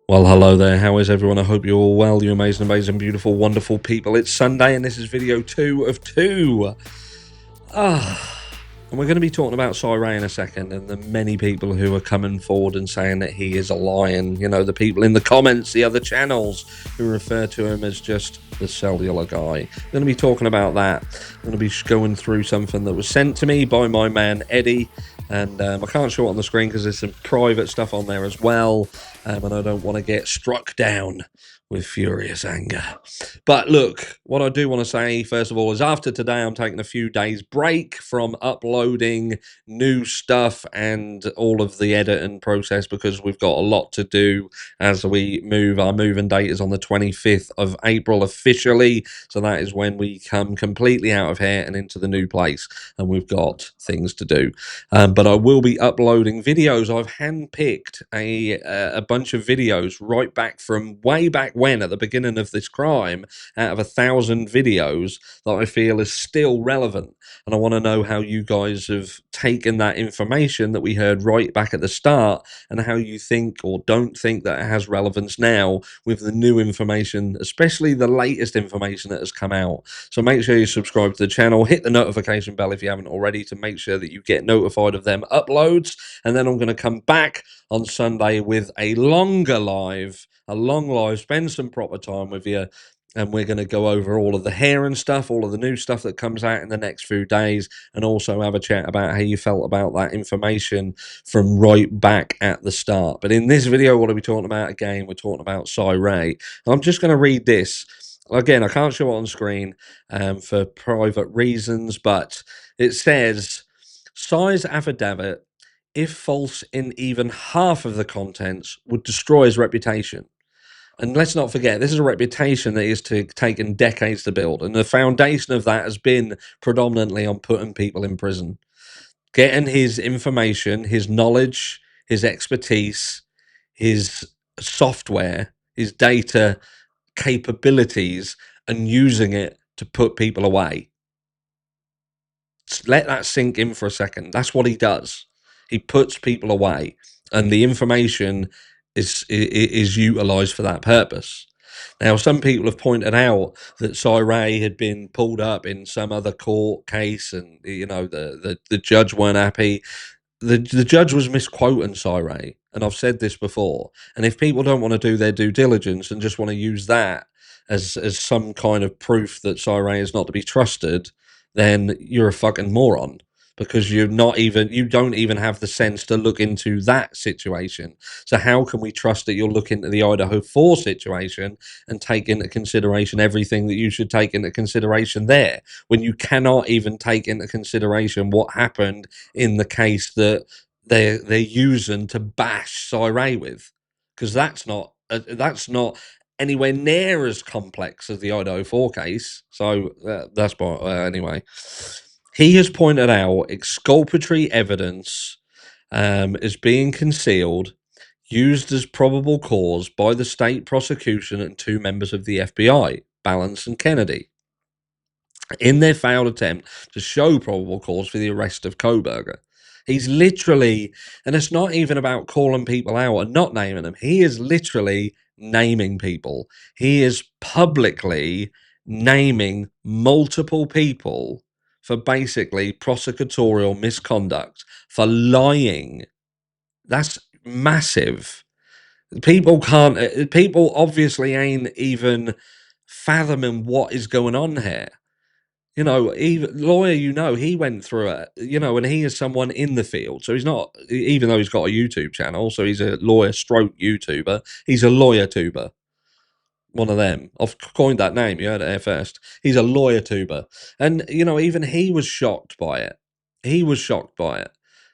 Well, hello there. How is everyone? I hope you're all well. You amazing, beautiful, wonderful people. It's Sunday, and this is video 2 of 2. And we're going to be talking about Sahara in a second, and the many people who are coming forward and saying that he is a lion. You know, the people in the comments, the other channels who refer to him as just the cellular guy. We're going to be talking about that. I'm going to be going through something that was sent to me by my man Eddie. And I can't show it on the screen because there's some private stuff on there as well. And I don't want to get struck down with furious anger. But look, what I do want to say, first of all, is after today, I'm taking a few days break from uploading new stuff and all of the editing process because we've got a lot to do as we move. Our moving date is on the 25th of April officially. So that is when we come completely out of here and into the new place. And we've got things to do. But I will be uploading videos. I've handpicked a bunch of videos right back from way back when, at the beginning of this crime, out of 1,000 videos that I feel is still relevant. And I want to know how you guys have taken that information that we heard right back at the start and how you think or don't think that it has relevance now with the new information, especially the latest information that has come out. So make sure you subscribe to the channel, hit the notification bell if you haven't already to make sure that you get notified of them uploads. And then I'm going to come back on Sunday with a longer live, spend some proper time with you. And we're going to go over all of the hair and stuff, all of the new stuff that comes out in the next few days, and also have a chat about how you felt about that information from right back at the start. But in this video, what are we talking about again? We're talking about Sahara. I'm just going to read this. Again, I can't show it on screen for private reasons, but it says, Sai's affidavit, if false in even half of the contents, would destroy his reputation. And let's not forget, this is a reputation that is taken decades to build. And the foundation of that has been predominantly on putting people in prison. Getting his information, his knowledge, his expertise, his software, his data capabilities, and using it to put people away. Let that sink in for a second. That's what he does. He puts people away, and the information is utilized for that purpose. Now, some people have pointed out that Sahara had been pulled up in some other court case, and you know the judge weren't happy. The judge was misquoting Sahara, and I've said this before. And if people don't want to do their due diligence and just want to use that as some kind of proof that Sahara is not to be trusted, then you're a fucking moron, because you don't even have the sense to look into that situation. So how can we trust that you'll look into the Idaho 4 situation and take into consideration everything that you should take into consideration there, when you cannot even take into consideration what happened in the case that they're using to bash Sahara with? Because that's not anywhere near as complex as the Idaho 4 case. So that's anyway. He has pointed out exculpatory evidence is being concealed, used as probable cause by the state prosecution and 2 members of the FBI, Balance and Kennedy, in their failed attempt to show probable cause for the arrest of Kohberger. He's literally, and it's not even about calling people out and not naming them. He is literally naming people. He is publicly naming multiple people for basically prosecutorial misconduct, for lying. That's massive. People obviously ain't even fathoming what is going on here. You know, even lawyer, he went through it, and he is someone in the field. So he's not, even though he's got a YouTube channel, so he's a lawyer stroke YouTuber, he's a lawyer tuber. One of them. I've coined that name. You heard it here first. He's a lawyer tuber. And, even he was shocked by it. He was shocked by it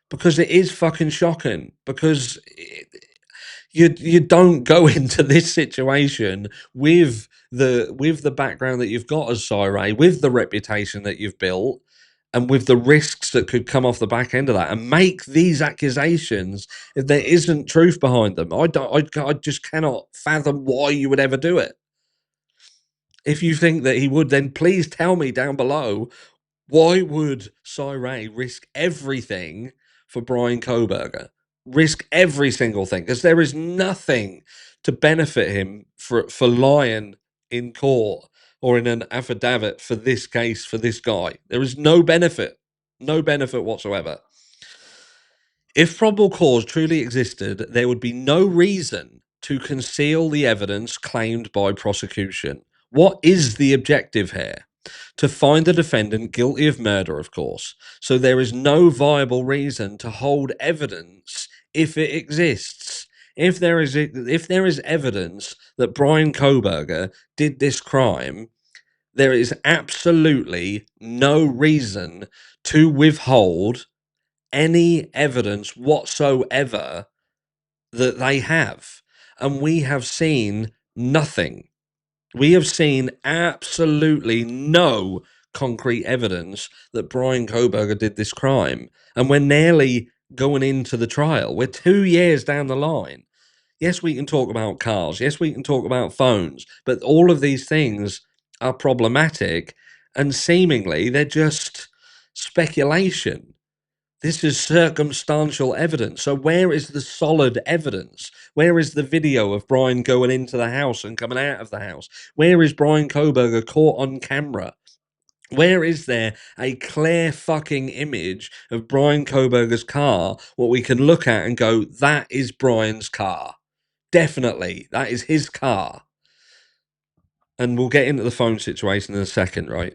because it is fucking shocking, because you don't go into this situation with the background that you've got as Sahara, with the reputation that you've built, and with the risks that could come off the back end of that, and make these accusations if there isn't truth behind them. I just cannot fathom why you would ever do it. If you think that he would, then please tell me down below, why would Sahara risk everything for Bryan Kohberger? risk every single thing, because there is nothing to benefit him for lying in court or in an affidavit for this case, for this guy. There is no benefit whatsoever. If probable cause truly existed, there would be no reason to conceal the evidence claimed by prosecution. What is the objective here? To find the defendant guilty of murder, of course. So there is no viable reason to hold evidence if it exists. If there is evidence that Bryan Kohberger did this crime, there is absolutely no reason to withhold any evidence whatsoever that they have. And we have seen nothing. We have seen absolutely no concrete evidence that Bryan Kohberger did this crime. And we're nearly going into the trial. We're 2 years down the line. Yes, we can talk about cars. Yes, we can talk about phones. But all of these things are problematic. And seemingly they're just speculation. This is circumstantial evidence. So where is the solid evidence? Where is the video of Bryan going into the house and coming out of the house? Where is Bryan Kohberger caught on camera? Where is there a clear fucking image of Bryan Kohberger's car, what we can look at and go, that is Bryan's car. Definitely, that is his car. And we'll get into the phone situation in a second, right?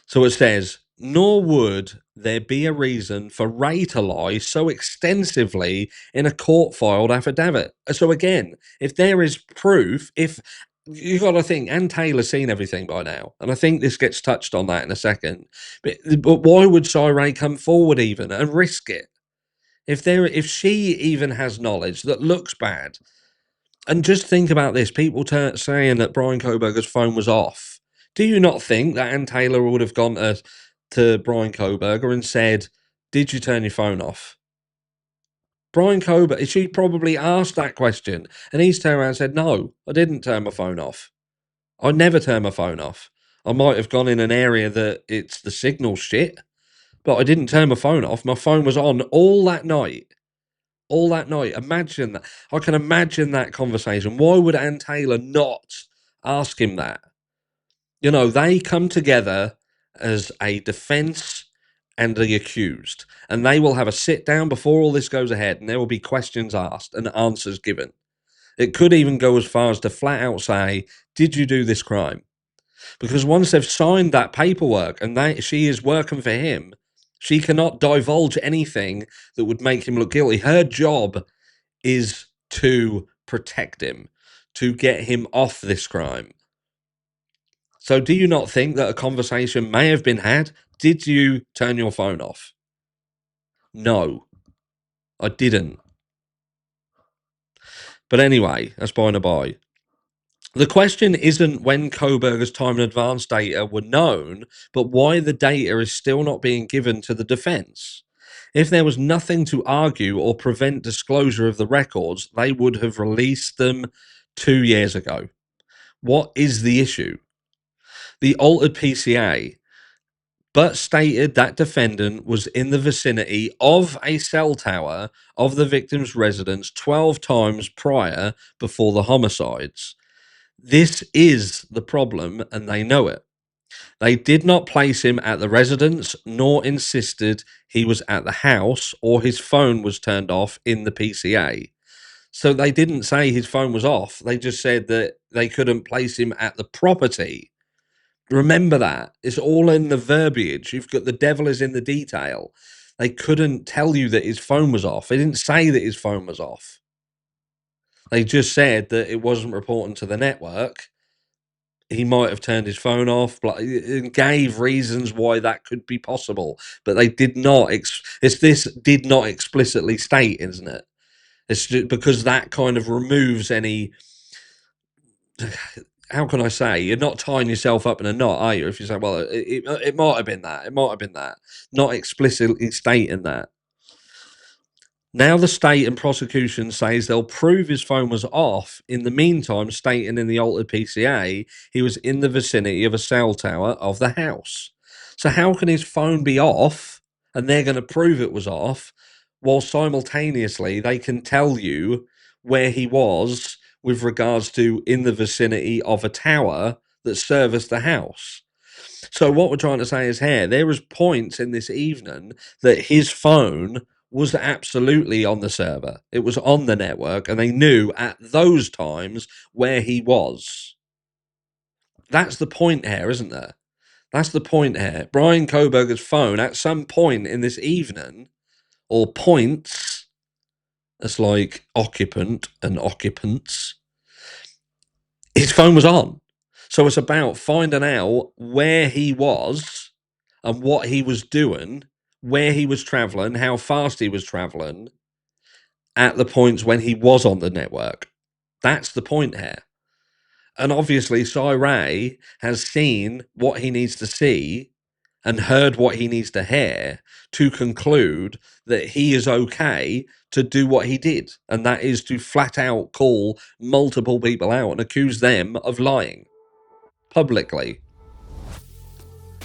So it says, nor would there be a reason for Ray to lie so extensively in a court-filed affidavit. So again, if there is proof, if you got to think, Ann Taylor's seen everything by now, and I think this gets touched on that in a second. But why would Ray come forward even and risk it? If she even has knowledge that looks bad, and just think about this: people saying that Bryan Kohberger's phone was off. Do you not think that Ann Taylor would have gone to Bryan Kohberger and said, "Did you turn your phone off?" Bryan Kohberger, she probably asked that question, and he's turned around and said, "No, I didn't turn my phone off. I never turn my phone off. I might have gone in an area that it's the signal shit, but I didn't turn my phone off. My phone was on all that night." All that night. Imagine that. I can imagine that conversation. Why would Ann Taylor not ask him that? You know, they come together as a defense and the accused, and they will have a sit down before all this goes ahead, and there will be questions asked and answers given. It could even go as far as to flat out say, did you do this crime? Because once they've signed that paperwork and she is working for him, she cannot divulge anything that would make him look guilty. Her job is to protect him, to get him off this crime. So do you not think that a conversation may have been had? Did you turn your phone off? No, I didn't. But anyway, that's by and by. The question isn't when Kohberger's time and advance data were known, but why the data is still not being given to the defense. If there was nothing to argue or prevent disclosure of the records, they would have released them 2 years ago. What is the issue? The altered PCA, but stated that defendant was in the vicinity of a cell tower of the victim's residence 12 times prior before the homicides. This is the problem, and they know it. They did not place him at the residence, nor insisted he was at the house or his phone was turned off in the PCA. So they didn't say his phone was off. They just said that they couldn't place him at the property. Remember that. It's all in the verbiage. You've got the devil is in the detail. They couldn't tell you that his phone was off. They didn't say that his phone was off. They just said that it wasn't reporting to the network. He might have turned his phone off, but it gave reasons why that could be possible. But they did not. This did not explicitly state, isn't it? It's just because that kind of removes any. How can I say? You're not tying yourself up in a knot, are you? If you say, well, it might have been that. It might have been that. Not explicitly stating that. Now the state and prosecution says they'll prove his phone was off. In the meantime, stating in the altered PCA, he was in the vicinity of a cell tower of the house. So how can his phone be off and they're going to prove it was off while simultaneously they can tell you where he was with regards to in the vicinity of a tower that serviced the house. So what we're trying to say is here, there was points in this evening that his phone was absolutely on the server. It was on the network, and they knew at those times where he was. That's the point here, isn't there? That's the point here. Bryan Kohberger's phone at some point in this evening, or points, it's like occupant and occupants, his phone was on. So it's about finding out where he was and what he was doing, where he was traveling, how fast he was traveling at the points when he was on the network. That's the point here. And obviously, Sahara has seen what he needs to see and heard what he needs to hear to conclude that he is okay to do what he did. And that is to flat out call multiple people out and accuse them of lying publicly.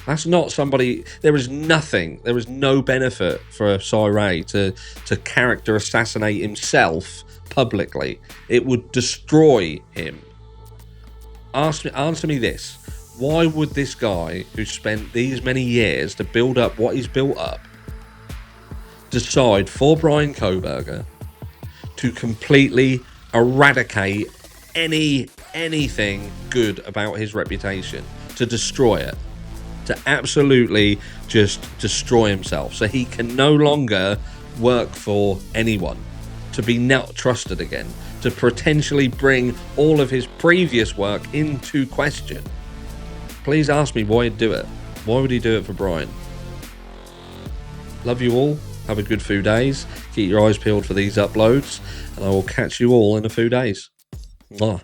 That's not somebody. There is no benefit for Sahara to character assassinate himself publicly. It would destroy him. Answer me this. Why would this guy who spent these many years to build up what he's built up decide for Bryan Kohberger to completely eradicate anything good about his reputation, to destroy it, to absolutely just destroy himself so he can no longer work for anyone, to be not trusted again, to potentially bring all of his previous work into question? Please ask me why he'd do it. Why would he do it for Bryan? Love you all. Have a good few days. Keep your eyes peeled for these uploads, and I will catch you all in a few days. Mwah.